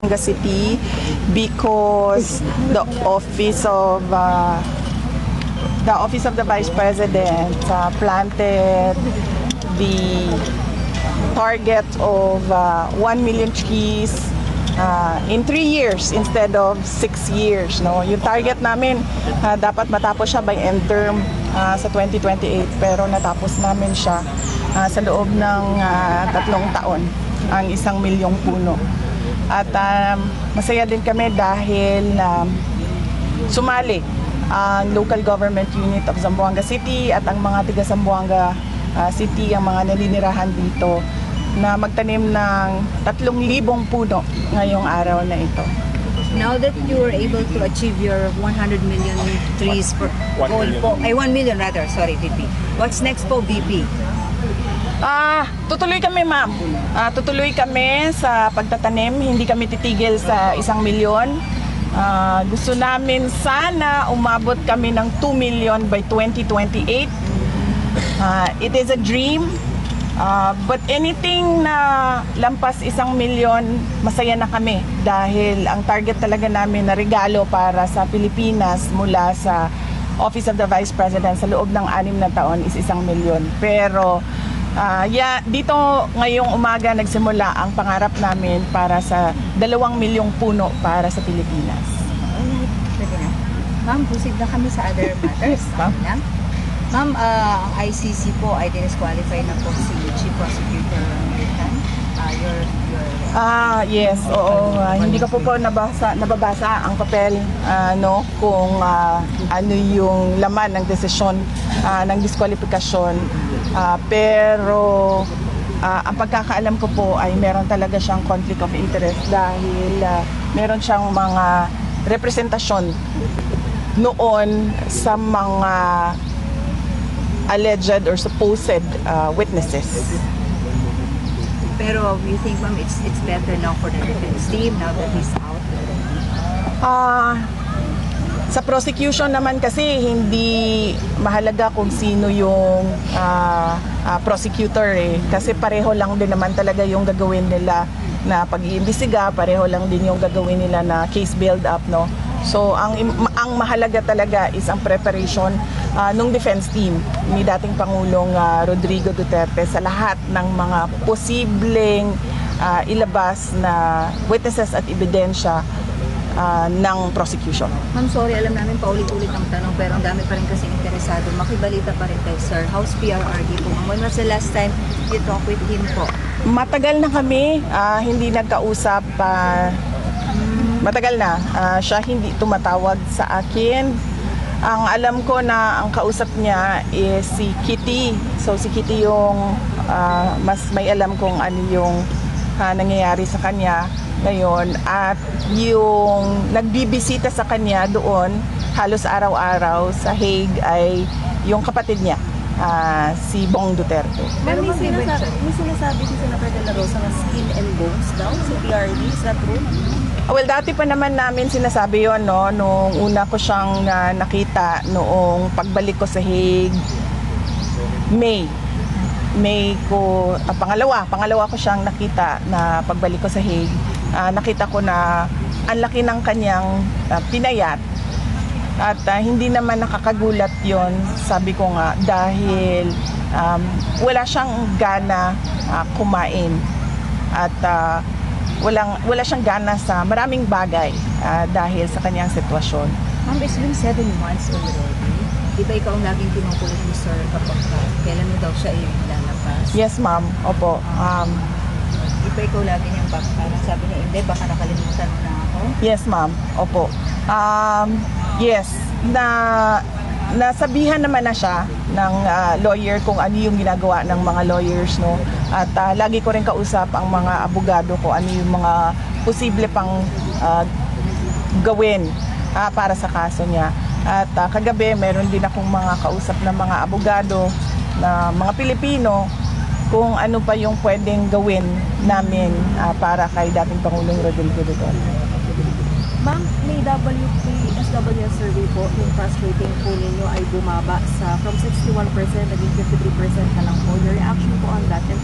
City because the office of the Vice President planted the target of 1 million trees in 3 years instead of 6 years. No? Yung target namin, dapat matapos siya by end term sa 2028, pero natapos namin siya sa loob ng 3 taon, ang 1 milyong puno. At masaya din kami dahil sumali ang local government unit of Zamboanga City at ang mga taga Zamboanga City, ang mga naninirahan dito, na magtanim ng 3,000 puno ngayong araw na ito. Now that you were able to achieve your 100 million trees for goal po, 1 million rather, sorry VP. What's next po VP? Tutuloy kami, ma'am. Tutuloy kami sa pagtatanim. Hindi kami titigil sa 1 milyon. Gusto namin sana umabot kami ng 2 million by 2028. It is a dream. But anything na lampas 1 milyon, masaya na kami. Dahil ang target talaga namin na regalo para sa Pilipinas mula sa Office of the Vice President sa loob ng 6 na taon is 1 milyon. Pero dito ngayong umaga nagsimula ang pangarap namin para sa 2 milyong puno para sa Pilipinas. Ma'am, proceed na kami sa other matters. Ma'am, ang ICC po ay disqualify na po si Chief Prosecutor Militan. Yes, oo. Hindi ko po nababasa ang papel kung ano yung laman ng desisyon ng diskwalifikasyon. Pero ang pagkakaalam ko po ay meron talaga siyang conflict of interest dahil meron siyang mga representasyon noon sa mga alleged or supposed witnesses. Pero you think, ma'am, it's better now for the defense team now that he's out? Sa prosecution naman kasi hindi mahalaga kung sino yung prosecutor Kasi pareho lang din naman talaga yung gagawin nila na pag-iimbestiga, pareho lang din yung gagawin nila na case build up, no? So ang mahalaga talaga is ang preparation ng defense team ni dating Pangulong Rodrigo Duterte sa lahat ng mga posibleng ilabas na witnesses at ebidensya ng prosecution. Ma'am, sorry, alam namin paulit-ulit ang tanong pero ang dami pa rin kasi interesado. Makibalita pa rin tayo, sir. How's PRRD po? When was the last time you talked with him po? Matagal na kami, hindi nagkausap. Matagal na. Siya hindi tumatawag sa akin. Ang alam ko na ang kausap niya is si Kitty. So si Kitty yung mas may alam kung ano yung nangyayari sa kanya ngayon. At yung nagbibisita sa kanya doon halos araw-araw sa Hague ay yung kapatid niya, si Bong Duterte. Pero may sinasabi si Senator De La Rosa na skin and bones daw sa PRD. Is that true? Well, dati pa naman namin sinasabi yon, no? Nung una ko siyang nakita noong pagbalik ko sa Hague, May ko, pangalawa ko siyang nakita na pagbalik ko sa Hague. Nakita ko na ang laki ng kanyang pinayat. At hindi naman nakakagulat yon, sabi ko nga, dahil wala siyang gana kumain. At wala siyang gana sa maraming bagay dahil sa kanyang sitwasyon. Ma'am, it's been 7 months already. Di ba ikaw ang laging pinukulit ni Sir kapag kailan mo daw siya ilalabas? Yes, ma'am. Opo. Di ba ikaw lagi niyang parang sabi niya, hindi, baka nakalimutan mo na ako? Yes, ma'am. Opo. Yes. Nasabihan naman na siya ng lawyer kung ano yung ginagawa ng mga lawyers, no? At lagi ko rin kausap ang mga abogado ko ano yung mga posible pang gawin para sa kaso niya. At kagabi meron din akong mga kausap na mga abogado na mga Pilipino kung ano pa yung pwedeng gawin namin para kay dating Pangulong Rodrigo Duterte. Ma'am, may SWS survey po, yung frustrating po ninyo ay bumaba from 61% naging 53% na lang po. Your reaction po on that? And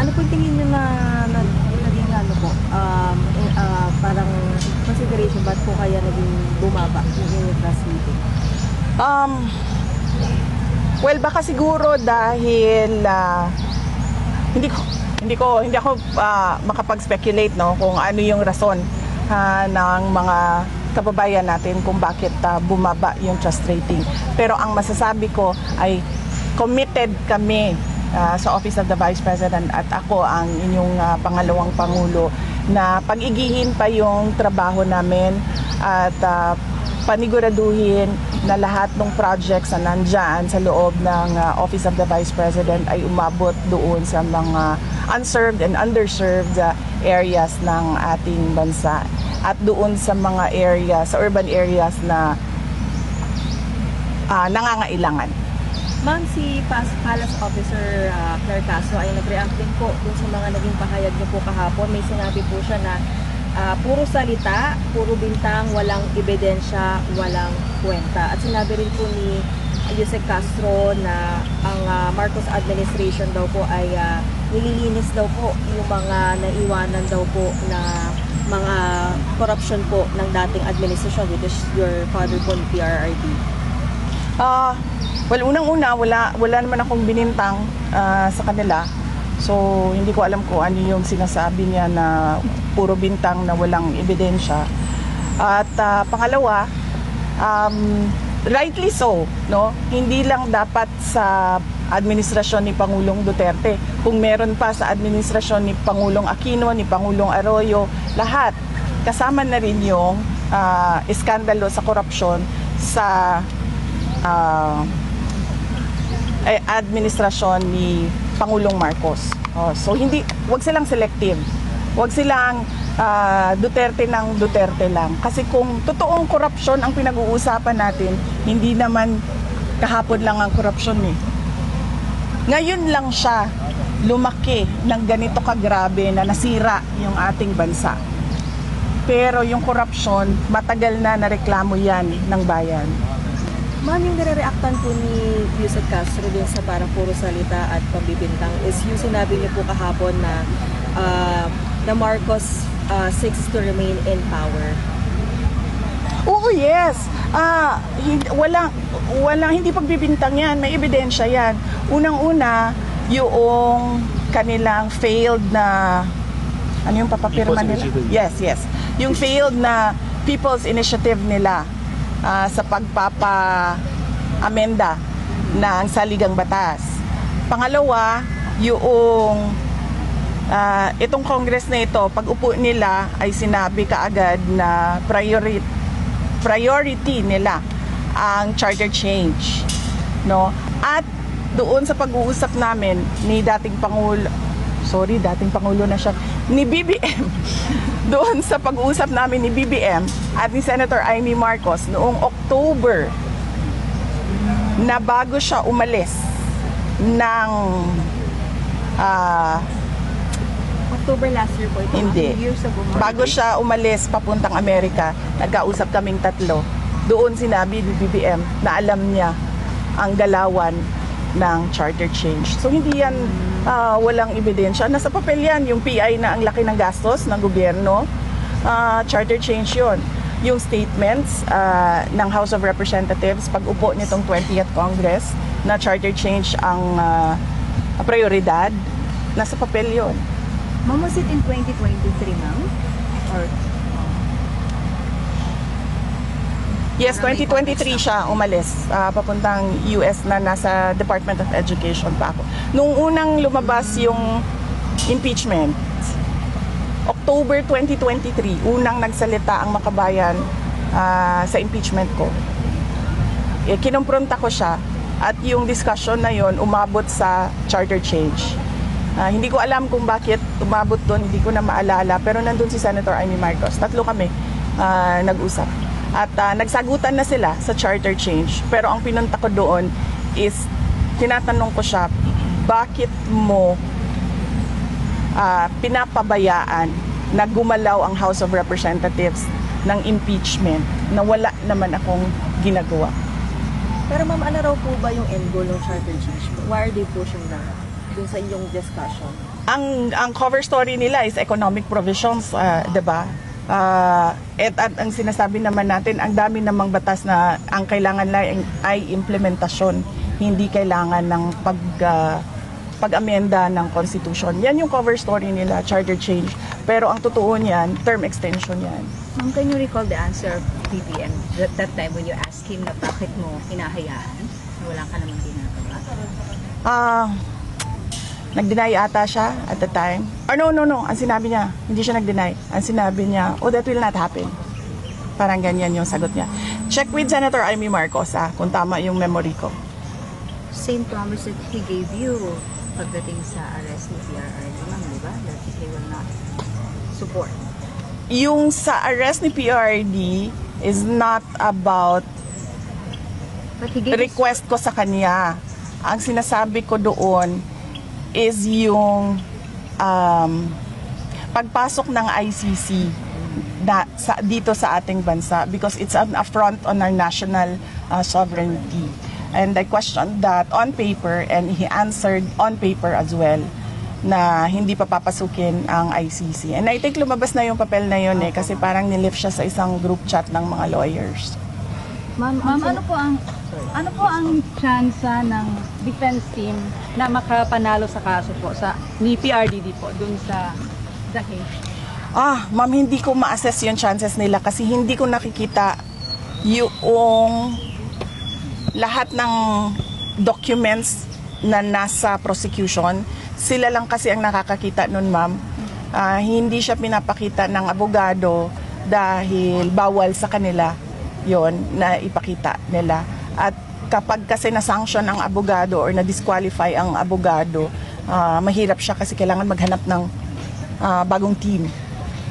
ano po tingin nyo na naging na ano po, parang consideration ba't po kaya naging bumaba yung inyong trust rating? Well, baka siguro dahil hindi ako makapag-speculate, no, kung ano yung rason ng mga kababayan natin kung bakit bumaba yung trust rating. Pero ang masasabi ko ay committed kami sa Office of the Vice President at ako ang inyong pangalawang Pangulo na pag-igihin pa yung trabaho namin at paniguraduhin na lahat ng projects na nandyan sa loob ng Office of the Vice President ay umabot doon sa mga unserved and underserved areas ng ating bansa at doon sa mga areas, sa urban areas na nangangailangan. Ma'am, si Palace Officer Claire Castro ay nag-react din po dun sa mga naging pahayag niyo po kahapon. May sinabi po siya na puro salita, puro bintang, walang ebidensya, walang kwenta. At sinabi rin po ni Yusek Castro na ang Marcos administration daw po ay nililinis daw po yung mga naiwanan daw po na mga corruption po ng dating administrasyon, which is your father po, PRRD. Well, unang-una, wala naman akong binintang sa kanila. So, hindi ko alam kung ano yung sinasabi niya na puro bintang na walang ebidensya. At pangalawa, rightly so, no? Hindi lang dapat sa administrasyon ni Pangulong Duterte. Kung meron pa sa administrasyon ni Pangulong Aquino, ni Pangulong Arroyo, lahat. Kasama na rin yung iskandalo sa korupsyon sa administrasyon ni Pangulong Marcos. So wag silang selective. Wag silang Duterte ng Duterte lang. Kasi kung totoong korupsyon ang pinag-uusapan natin, hindi naman kahapon lang ang korupsyon eh. Ngayon lang siya lumaki ng ganito kagrabe na nasira yung ating bansa. Pero yung korupsyon, matagal na nareklamo yan ng bayan. Ma'am, yung nire-reactan po ni Yusek Castro din sa parang puro salita at pambibintang is yung sinabi niyo po kahapon na the Marcos seeks to remain in power. Oo, yes. Hindi pagbibintang yan. May ebidensya yan. Unang-una, yung kanilang failed na, ano yung papapirma nila? Yes. Yung failed na People's Initiative nila sa pagpapa-amenda ng saligang batas. Pangalawa, yung itong Congress na ito, pag upo nila ay sinabi kaagad na priority nila ang charter change, no? At doon sa pag-uusap namin ni dating Pangulo na siya, ni BBM, doon sa pag-uusap namin ni BBM at ni Senator Amy Marcos noong October, na bago siya umalis ng October last year po ito. Hindi. Years ago. Bago siya umalis papuntang Amerika, nagkausap kaming tatlo. Doon sinabi ni BBM na alam niya ang galawan ng charter change. So hindi yan walang ebidensya. Nasa papel yan, yung PI na ang laki ng gastos ng gobyerno. Charter change yun. Yung statements ng House of Representatives pag upo nitong 20th Congress na charter change ang prioridad, nasa papel yun. Ma'am, was it in 2023, ma'am? Or Yes, 2023 siya umalis, papuntang US na nasa Department of Education pa ako. Nung unang lumabas yung impeachment, October 2023, unang nagsalita ang Makabayan sa impeachment ko. Kinumpronta ko siya at yung discussion na yon umabot sa charter change. Hindi ko alam kung bakit umabot doon, hindi ko na maalala, pero nandun si Senator Amy Marcos. Tatlo kami nag-usap. At nagsagutan na sila sa charter change. Pero ang pinunta ko doon is, tinatanong ko siya, bakit mo pinapabayaan na gumalaw ang House of Representatives ng impeachment na wala naman akong ginagawa. Pero ma'am, ano raw po ba yung end goal ng charter change? Why are they pushing that dun sa inyong discussion? ang cover story nila is economic provisions, 'di ba? At ang sinasabi naman natin, ang dami namang batas na ang kailangan lang ay implementasyon, hindi kailangan ng pag-amenda ng constitution. Yan yung cover story nila, charter change. Pero ang totoo niyan, term extension yan. Ma'am, can you recall the answer of BBM that time when you asked him na bakit mo hinahayaan? Wala ka namang ginagawa. Nag-deny ata siya at the time. No. Ang sinabi niya, hindi siya nag-deny. Ang sinabi niya, that will not happen. Parang ganyan yung sagot niya. Check with Senator Amy Marcos, kung tama yung memory ko. Same promise that he gave you pagdating sa arrest ni PRRD, ma'am, di ba? That he will not support. Yung sa arrest ni PRRD is not about But he gave request ko sa kanya. Ang sinasabi ko doon is yung pagpasok ng ICC dito sa ating bansa because it's an affront on our national sovereignty. And I questioned that on paper and he answered on paper as well na hindi pa papasukin ang ICC. And I think lumabas na yung papel na yun kasi parang nilift siya sa isang group chat ng mga lawyers. Ma'am, ano po ang tsansa ng defense team na makapanalo sa kaso po ni PRDD po dun sa The Hague? Ma'am, hindi ko ma-assess yung chances nila kasi hindi ko nakikita yung lahat ng documents na nasa prosecution. Sila lang kasi ang nakakakita nun, ma'am. Hindi siya pinapakita ng abogado dahil bawal sa kanila yon na ipakita nila. At kapag kasi na-sanction ang abogado or na-disqualify ang abogado, mahirap siya kasi kailangan maghanap ng bagong team.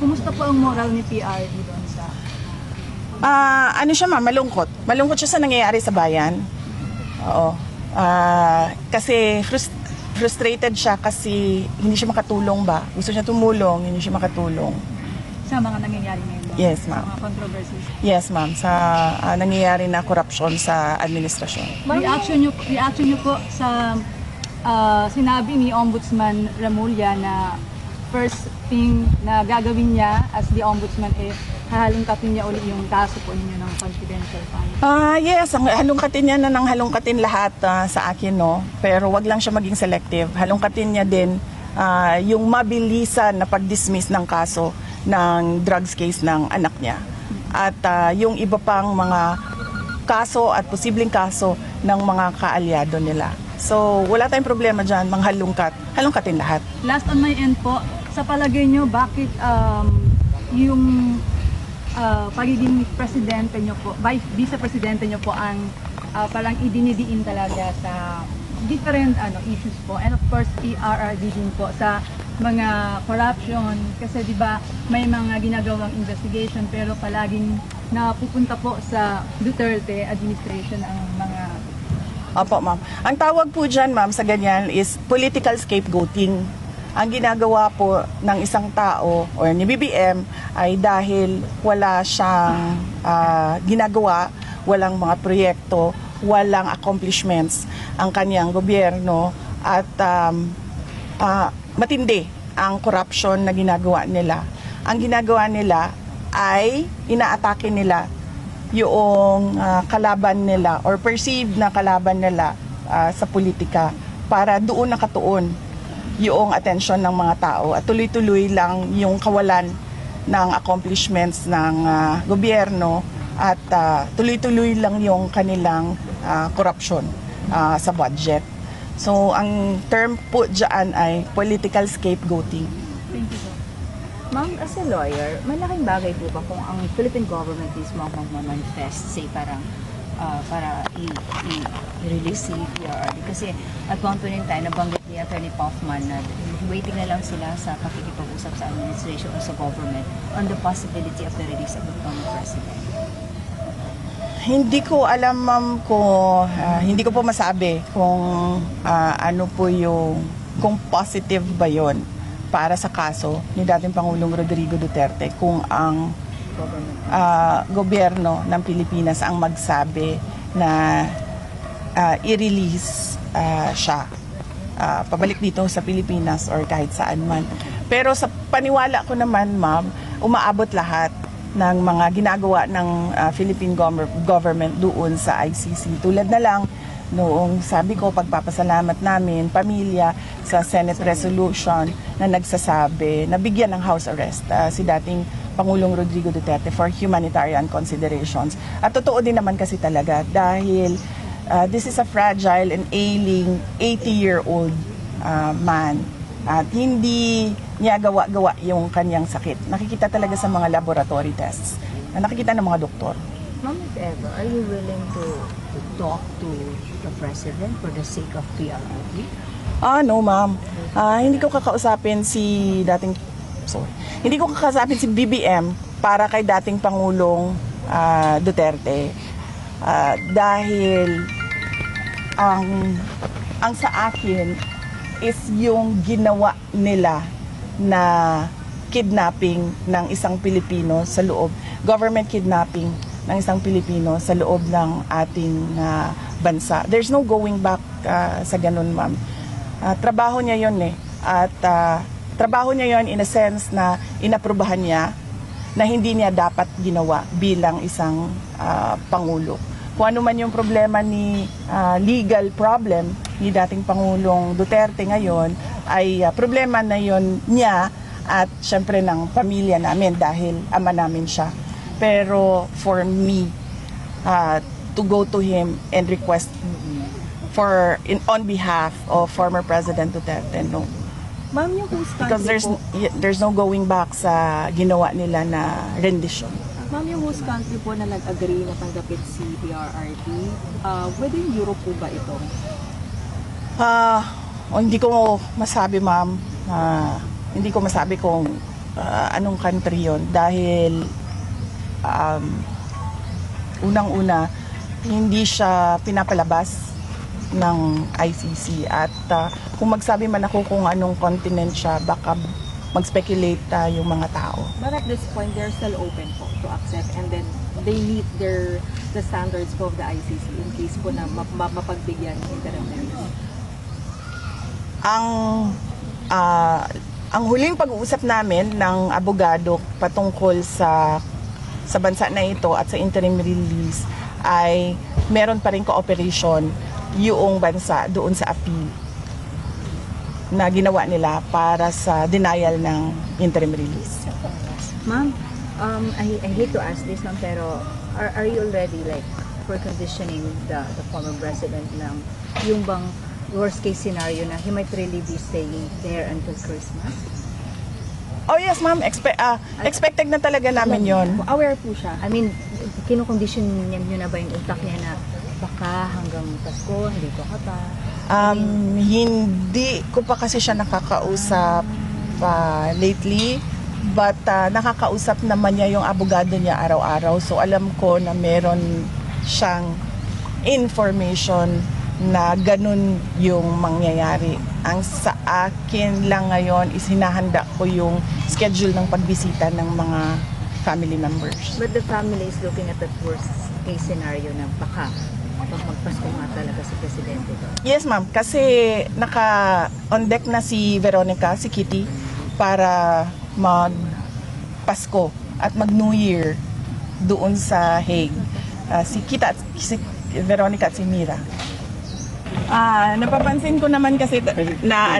Kumusta po ang moral ni PRD doon sa... Ano siya, ma'am, malungkot. Malungkot siya sa nangyayari sa bayan. Oo. Kasi frustrated siya kasi hindi siya makatulong ba. Gusto siya tumulong, hindi siya makatulong. Sa mga nangyayari ngayon? Yes, ma'am. Mga controversies? Yes, ma'am. Sa nangyayari na korupsyon sa administrasyon. Reaction niyo po sa sinabi ni Ombudsman Remulla na first thing na gagawin niya as the Ombudsman hahalungkatin niya ulit yung kaso po ninyo ng confidential fund. Yes, halungkatin niya na ng halungkatin lahat sa akin, no? Pero wag lang siya maging selective. Halungkatin niya din yung mabilisan na pag-dismiss ng kaso ng drugs case ng anak niya. At yung iba pang mga kaso at posibleng kaso ng mga kaalyado nila. So, wala tayong problema dyan, halungkatin lahat. Last on my end po, sa palagay niyo, bakit yung pagiging presidente niyo po, vice-presidente niyo po ang parang idinidiin talaga sa different issues po, and of course PRRD din po sa mga corruption kasi 'di ba may mga ginagawang investigation pero palaging napupunta po sa Duterte administration ang mga... Opo, ma'am. Ang tawag po dyan, ma'am, sa ganyan is political scapegoating. Ang ginagawa po ng isang tao or ni BBM ay dahil wala siyang ginagawa, walang mga proyekto, walang accomplishments ang kanyang gobyerno at matindi ang corruption na ginagawa nila. Ang ginagawa nila ay inaatake nila yung kalaban nila or perceived na kalaban nila sa politika para doon nakatuon yung atensyon ng mga tao at tuloy-tuloy lang yung kawalan ng accomplishments ng gobyerno at tuloy-tuloy lang yung kanilang corruption sa budget. So, ang term po dyan ay political scapegoating. Thank you po. Ma'am, as a lawyer, malaking bagay po ba kung ang Philippine government mismo ang mag-manifest, say parang para i-release si PRRD? Kasi at one point in time, nabanggit ni Attorney Pauffman na waiting na lang sila sa pakikipag-usap sa administration o sa government on the possibility of the release of the former president. Hindi ko alam, ma'am, kung hindi ko po masabi kung ano po kung positive ba yon para sa kaso ni dating Pangulong Rodrigo Duterte kung ang gobyerno ng Pilipinas ang magsabi na i-release siya. pabalik dito sa Pilipinas or kahit saan man. Pero sa paniwala ko naman, ma'am, umaabot lahat ng mga ginagawa ng Philippine government doon sa ICC. Tulad na lang noong sabi ko, pagpapasalamat namin, pamilya, sa Senate resolution na nagsasabi na bigyan ng house arrest si dating Pangulong Rodrigo Duterte for humanitarian considerations. At totoo din naman kasi talaga dahil this is a fragile and ailing 80-year-old man. At hindi niya gawa-gawa yung kanyang sakit. Nakikita talaga sa mga laboratory tests. Nakikita ng mga doktor. Ma'am, if ever, are you willing to talk to the President for the sake of PRRD? No, ma'am. Hindi ko kakausapin si BBM para kay dating Pangulong Duterte. Dahil ang sa akin is yung ginawa nila na kidnapping ng isang Pilipino sa loob, government kidnapping ng isang Pilipino sa loob ng ating bansa. There's no going back sa ganun, ma'am. Trabaho niya yon at trabaho niya yon in a sense na inaprubahan niya na hindi niya dapat ginawa bilang isang Pangulo. Kung ano man yung problema ni legal problem ni dating Pangulong Duterte ngayon ay problema na yon niya at syempre ng pamilya namin dahil ama namin siya. Pero for me to go to him and request on behalf of former President Duterte, no. Ma'am, yung whose country Because there's no going back sa ginawa nila na rendition. Ma'am, yung whose country po na nag-agree na tanggapin si PRRD, within Europe po ba ito? Hindi ko masabi, ma'am. Hindi ko masabi kung anong country yon dahil unang-una hindi siya pinapalabas ng ICC at kung magsabi man ako kung anong continent siya, baka mag-speculate yung mga tao. But at this point, they're still open po to accept and then they meet the standards po of the ICC in case po na mapagbigyan ng interim release. Ang huling pag-uusap namin ng abogado patungkol sa bansa na ito at sa interim release ay meron pa rin cooperation yung bansa doon sa appeal na ginawa nila para sa denial ng interim release. Ma'am, I hate to ask this, ma'am, pero are you already like for conditioning the former president ng yung bang worst case scenario na he might really be staying there until Christmas? Oh yes, ma'am. Expected na talaga namin yon. Aware po siya. I mean, kinukondisyon niyo na ba yung utak niya na baka hanggang Pasko, hindi ko kata? Hindi ko pa kasi siya nakakausap lately, but nakakausap naman niya yung abogado niya araw-araw. So alam ko na meron siyang information na ganun yung mangyayari. Ang sa akin lang ngayon is hinahanda ko yung schedule ng pagbisita ng mga family members. But the family is looking at the worst case scenario na baka magpasko nga talaga si Presidente doon. Yes, ma'am. Kasi naka-on deck na si Veronica, si Kitty, para mag-Pasko at mag-New Year doon sa Hague. Si Veronica at si Mira. Napapansin ko naman kasi na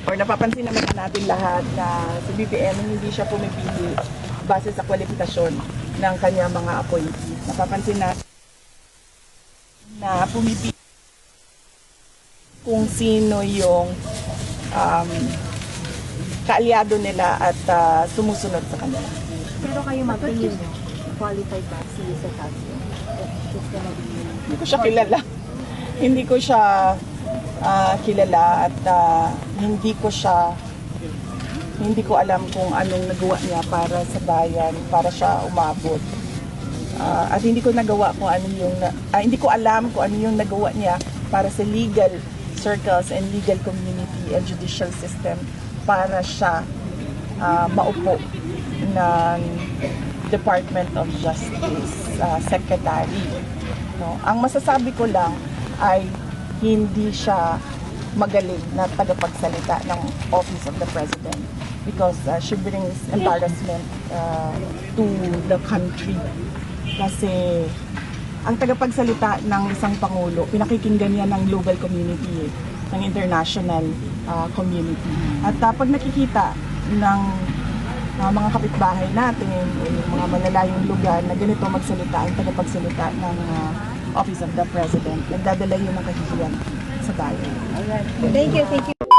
or napapansin naman natin lahat na si BBM hindi siya pumipili base sa kwalifikasyon ng kanya mga appointees. Napapansin na pumipili kung sino yung kaalyado nila at sumusunod sa kanila. Pero kayo magtingin nyo, qualified ba si Lisa Tasio? Hindi ko siya kilala. Hindi ko siya kilala at hindi ko alam kung anong nagawa niya para sa bayan, para siya umabot. At hindi ko alam kung ano yung nagawa niya para sa legal circles and legal community and judicial system para siya maupo ng Department of Justice Secretary. No? Ang masasabi ko lang ay hindi siya magaling na tagapagsalita ng Office of the President because she brings embarrassment to the country. Kasi ang tagapagsalita ng isang Pangulo, pinakikinggan yan ng global community, ng international community. At pag nakikita ng mga kapitbahay natin, yung mga malalayong lugar na ganito magsalita, ang tagapagsalita ng Office of the President, nagdadala yun ng kahihiyan sa bayan. Thank you, thank you.